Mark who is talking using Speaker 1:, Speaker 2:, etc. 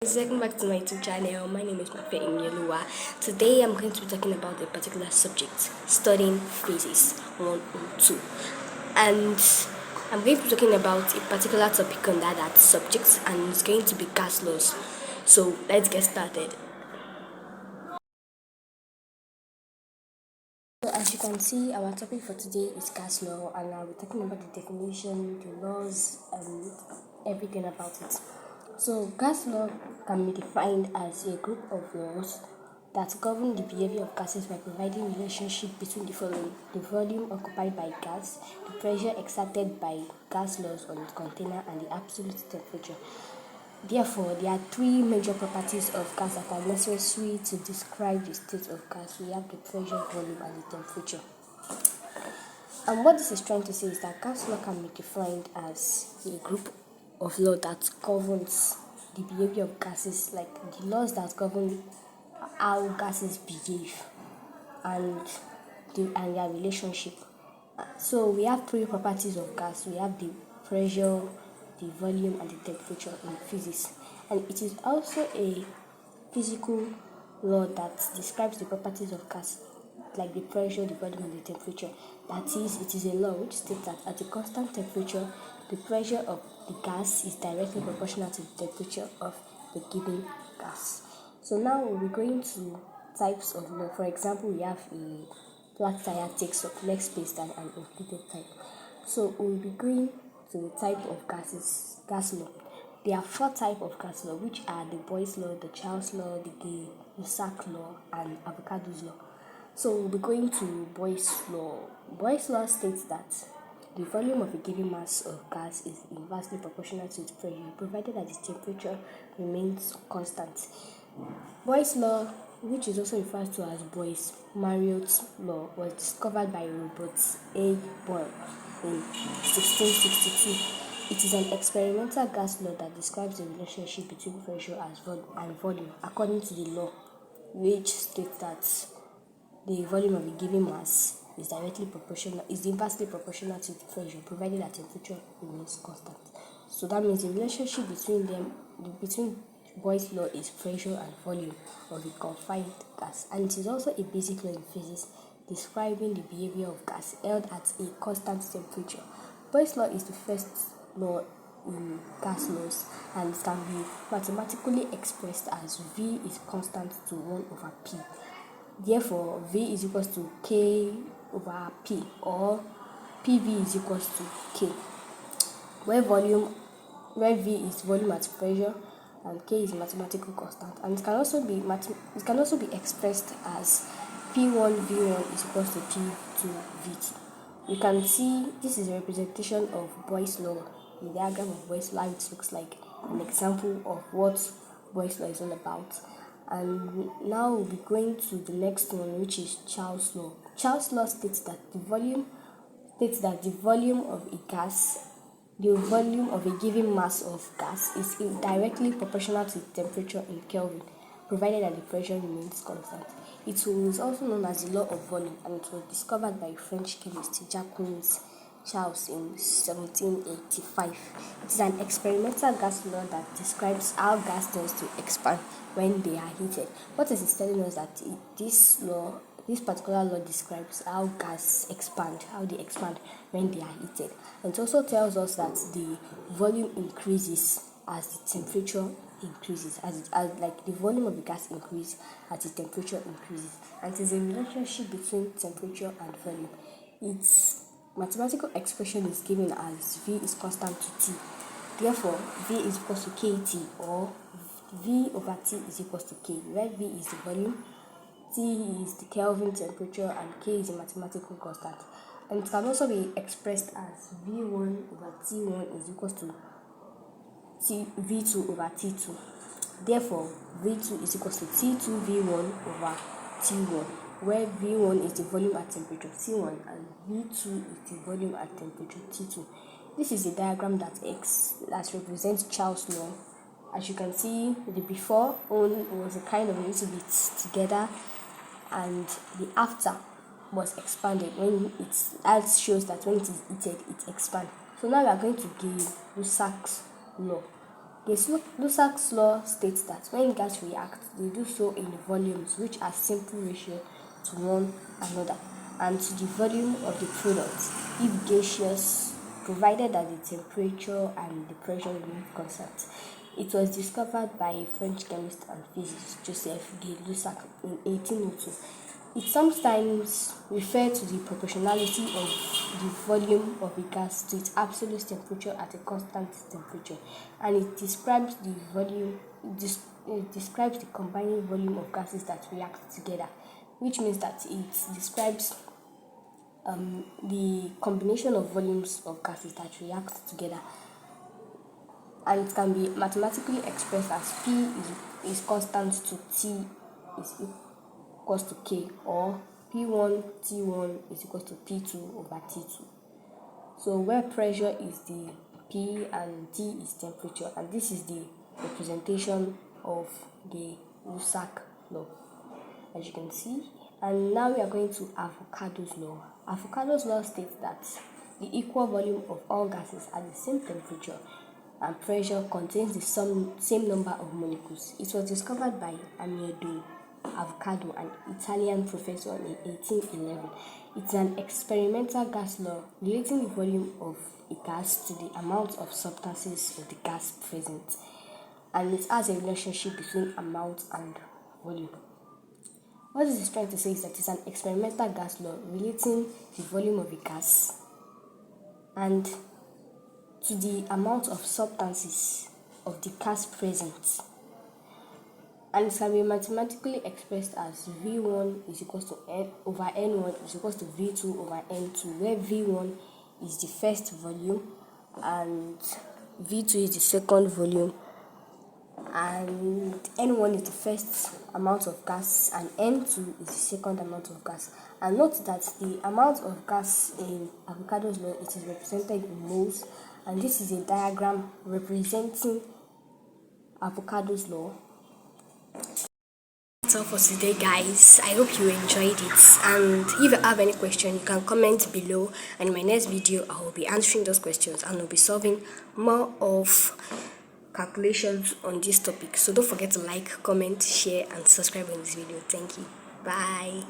Speaker 1: Welcome back to my YouTube channel. My name is Mafe Iyinoluwa. Today I'm going to be talking about a particular subject, studying physics 1 and 2. And I'm going to be talking about a particular topic on that subject, and it's going to be gas laws. So let's get started. So as you can see, our topic for today is gas law, and I'll be talking about the definition, the laws, and everything about it. So gas law can be defined as a group of laws that govern the behavior of gases by providing relationship between the following: the volume occupied by gas, the pressure exerted by gas laws on its container, and the absolute temperature. Therefore, there are three major properties of gas that are necessary to describe the state of gas. We have the pressure, volume, and the temperature. And what this is trying to say is that gas law can be defined as a group of law that governs the behavior of gases, like the laws that govern how gases behave and their relationship. So we have three properties of gas. We have the pressure, the volume, and the temperature in physics. And it is also a physical law that describes the properties of gas, like the pressure, the volume, and the temperature. That is, it is a law which states that at a constant temperature, the pressure of the gas is directly proportional to the temperature of the given gas. So now we're going to types of law. For example, we have a flat tire takes up less space than an inflated type. So we'll be going to the type of gas law. There are four types of gas law, which are the Boyle's law, the Charles law, the Gay-Lussac law, and Avogadro's law. So we'll be going to Boyle's law. Boyle's law states that the volume of a given mass of gas is inversely proportional to its pressure, provided that the temperature remains constant. Boyle's law, which is also referred to as Boyce-Mariott's law, was discovered by Robert A. Boyle in 1662. It is an experimental gas law that describes the relationship between pressure and volume according to the law, which states that the volume of a given mass is inversely proportional to the pressure, provided that temperature remains constant. So that means the relationship between Boyle's law is pressure and volume of a confined gas, and it is also a basic law in physics describing the behavior of gas held at a constant temperature. Boyle's law is the first law in gas laws, and it can be mathematically expressed as V is constant to 1 over P. Therefore, V is equals to K over P, or PV is equals to K, where V is volume at pressure and K is mathematical constant. And it can also be expressed as P1 V1 is equals to P2 V2. You can see this is a representation of Boyle's law, the diagram of Boyle's law, which looks like an example of what Boyle's law is all about. And now we'll be going to the next one, which is Charles' law. Charles' law states that the volume of a gas, the volume of a given mass of gas is directly proportional to the temperature in Kelvin, provided that the pressure remains constant. It is also known as the law of volume, and it was discovered by French chemist Jacques Charles in 1785. It is an experimental gas law that describes how gas tends to expand when they are heated. What it is telling us that this particular law describes how they expand when they are heated. And it also tells us that the volume increases as the temperature increases, as like the volume of the gas increases as the temperature increases. And it is a relationship between temperature and volume. Its mathematical expression is given as V is constant to T. Therefore, V is equal to KT, or V over T is equal to K, where V is the volume, T is the Kelvin temperature, and K is a mathematical constant. And it can also be expressed as V1 over T1 is equal to V2 over T2. Therefore, V2 is equal to T2 V1 over T1, where V1 is the volume at temperature T1 and V2 is the volume at temperature T2. This is a diagram that represents Charles' law. As you can see, the before was a kind of a little bit together, and the after was expanded. That shows that when it is heated, it expands. So now we are going to Gay-Lussac's law. Lusak's law states that when gas react, they do so in volumes which are simple ratio to one another and to the volume of the product if gaseous, provided that the temperature and the pressure remain constant. It was discovered by a French chemist and physicist Joseph de Lussac in 1802. It sometimes refers to the proportionality of the volume of a gas to its absolute temperature at a constant temperature, and it describes the it describes the combining volume of gases that react together, which means that it describes the combination of volumes of gases that react together, and it can be mathematically expressed as is constant to T is equals to K, or P1 T1 is equals to P2 over T2. So where pressure is the P and T is temperature, and this is the representation of the Lussac law, as you can see. And now we are going to Avogadro's law. Avogadro's law states that the equal volume of all gases at the same temperature and pressure contains the same number of molecules. It was discovered by Avogadro, an Italian professor, in 1811. It's an experimental gas law relating the volume of a gas to the amount of substances of the gas present, and it has a relationship between amount and volume. What this is trying to say is that it's an experimental gas law relating the volume of a gas and to the amount of substances of the gas present, and it can be mathematically expressed as V1 is equals to N over N1 is equals to V2 over N2, where V1 is the first volume and V2 is the second volume, and N1 is the first amount of gas and N2 is the second amount of gas. And note that the amount of gas in Avogadro's law, it is represented in moles, and this is a diagram representing Avogadro's law. That's all for today, guys. I hope you enjoyed it, and if you have any question, you can comment below, and in my next video I will be answering those questions and I'll be solving more of calculations on this topic. So don't forget to like, comment, share and subscribe on this video. Thank you. Bye.